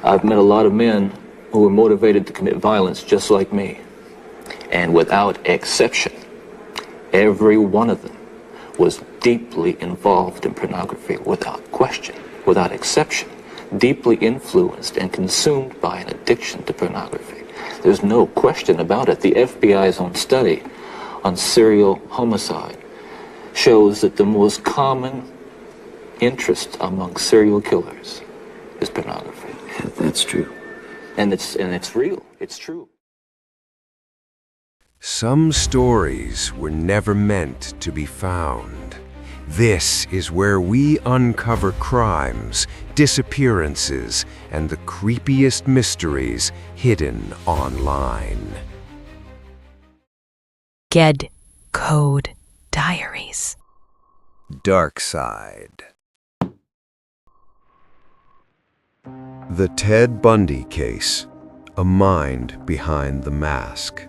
I've met a lot of men who were motivated to commit violence just like me. And without exception, every one of them was deeply involved in pornography, without question, without exception, deeply influenced and consumed by an addiction to pornography. There's no question about it. The FBI's own study on serial homicide shows that the most common interest among serial killers is pornography. That's true. And it's real. It's true. Some stories were never meant to be found. This is where we uncover crimes, disappearances, and the creepiest mysteries hidden online. Ged Code Diaries. Dark Side. The Ted Bundy case, a mind behind the mask.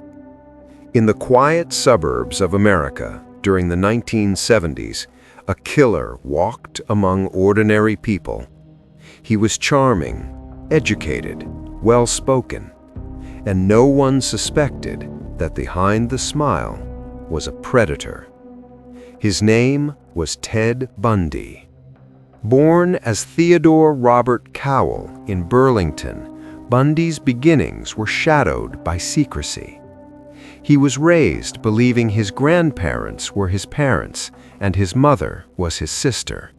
In the quiet suburbs of America during the 1970s, a killer walked among ordinary people. He was charming, educated, well-spoken, and no one suspected that behind the smile was a predator. His name was Ted Bundy. Born as Theodore Robert Cowell in Burlington, Bundy's beginnings were shadowed by secrecy. He was raised believing his grandparents were his parents and his mother was his sister.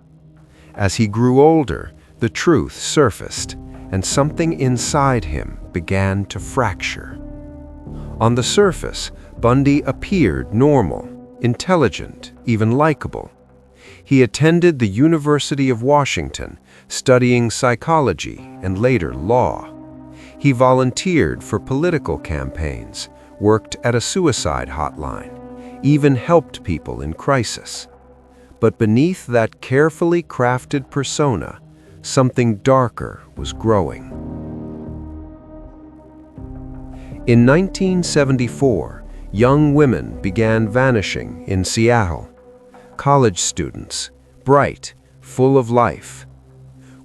As he grew older, the truth surfaced, and something inside him began to fracture. On the surface, Bundy appeared normal, intelligent, even likable. He attended the University of Washington, studying psychology and later law. He volunteered for political campaigns, worked at a suicide hotline, even helped people in crisis. But beneath that carefully crafted persona, something darker was growing. In 1974, young women began vanishing in Seattle. College students, bright, full of life.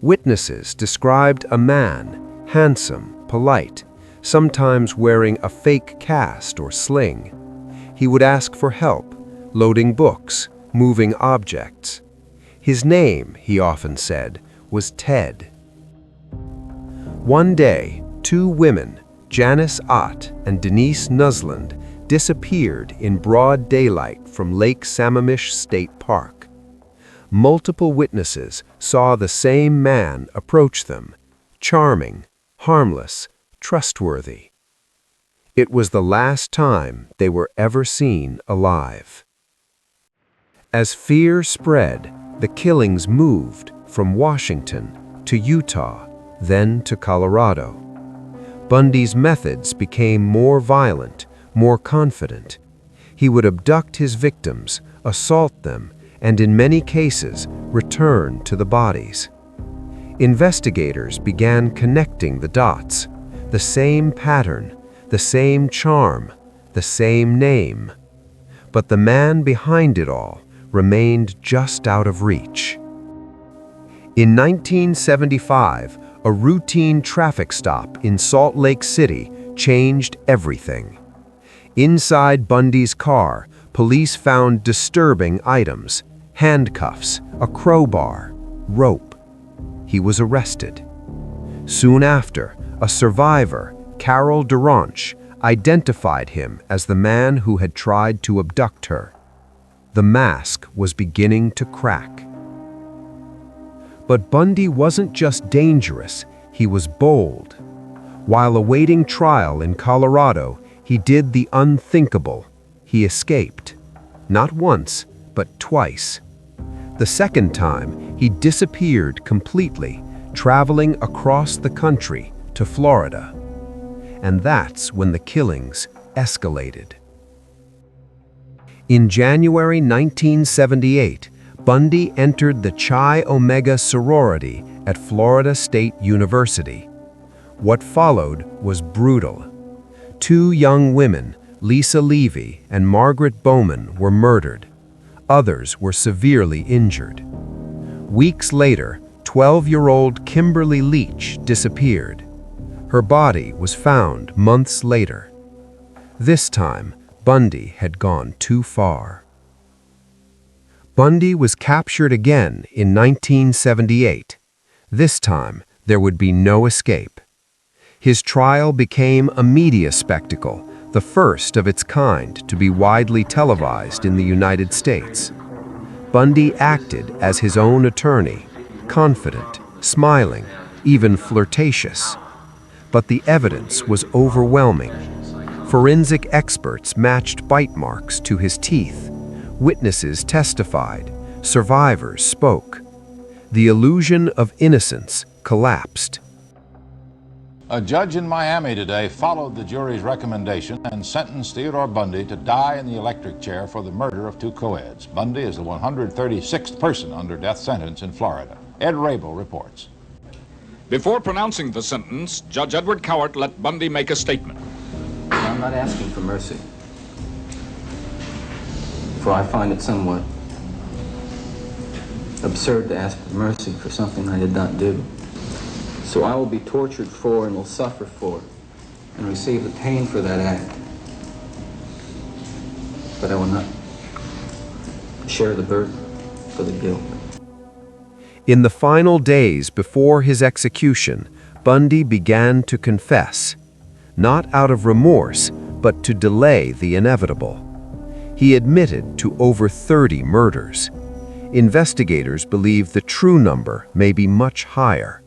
Witnesses described a man, handsome, polite, sometimes wearing a fake cast or sling. He would ask for help, loading books, moving objects. His name, he often said, was Ted. One day, two women, Janice Ott and Denise Nusland, disappeared in broad daylight from Lake Sammamish State Park. Multiple witnesses saw the same man approach them, charming, harmless, trustworthy. It was the last time they were ever seen alive. As fear spread, the killings moved from Washington to Utah, then to Colorado. Bundy's methods became more violent, more confident. He would abduct his victims, assault them, and in many cases, return to the bodies. Investigators began connecting the dots, the same pattern, the same charm, the same name. But the man behind it all remained just out of reach. In 1975, a routine traffic stop in Salt Lake City changed everything. Inside Bundy's car, police found disturbing items: handcuffs, a crowbar, rope. He was arrested. Soon after, a survivor, Carol Duranch, identified him as the man who had tried to abduct her. The mask was beginning to crack. But Bundy wasn't just dangerous, he was bold. While awaiting trial in Colorado, he did the unthinkable. He escaped. Not once, but twice. The second time, he disappeared completely, traveling across the country to Florida. And that's when the killings escalated. In January 1978, Bundy entered the Chi Omega sorority at Florida State University. What followed was brutal. Two young women, Lisa Levy and Margaret Bowman, were murdered. Others were severely injured. Weeks later, 12-year-old Kimberly Leach disappeared. Her body was found months later. This time, Bundy had gone too far. Bundy was captured again in 1978. This time, there would be no escape. His trial became a media spectacle, the first of its kind to be widely televised in the United States. Bundy acted as his own attorney, confident, smiling, even flirtatious. But the evidence was overwhelming. Forensic experts matched bite marks to his teeth. Witnesses testified. Survivors spoke. The illusion of innocence collapsed. A judge in Miami today followed the jury's recommendation and sentenced Theodore Bundy to die in the electric chair for the murder of two co-eds. Bundy is the 136th person under death sentence in Florida. Ed Rabel reports. Before pronouncing the sentence, Judge Edward Cowart let Bundy make a statement. I'm not asking for mercy, for I find it somewhat absurd to ask for mercy for something I did not do. So I will be tortured for and will suffer for and receive the pain for that act. But I will not share the burden for the guilt. In the final days before his execution, Bundy began to confess, not out of remorse, but to delay the inevitable. He admitted to over 30 murders. Investigators believe the true number may be much higher.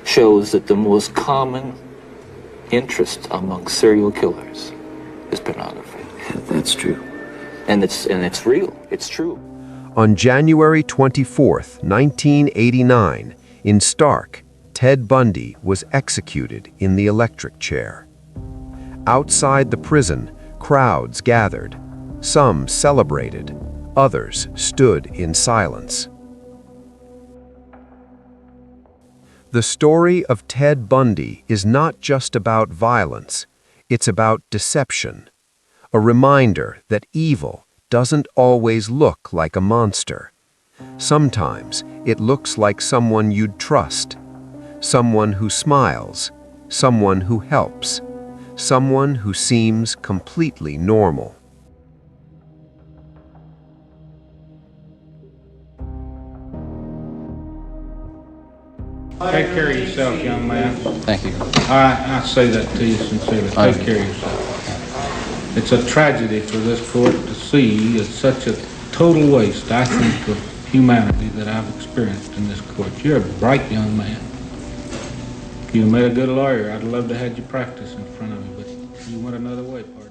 Shows that the most common interest among serial killers is pornography. Yeah, that's true. And it's real. It's true. On January 24, 1989, in Stark, Ted Bundy was executed in the electric chair. Outside the prison, crowds gathered. Some celebrated, others stood in silence. The story of Ted Bundy is not just about violence, it's about deception. A reminder that evil doesn't always look like a monster. Sometimes it looks like someone you'd trust, someone who smiles, someone who helps, someone who seems completely normal. Take care of yourself, young man. Thank you. I say that to you sincerely. Take care of yourself. It's a tragedy for this court to see. It's such a total waste, I think, of humanity that I've experienced in this court. You're a bright young man. If you made a good lawyer, I'd love to have you practice in front of me, but you went another way, partner.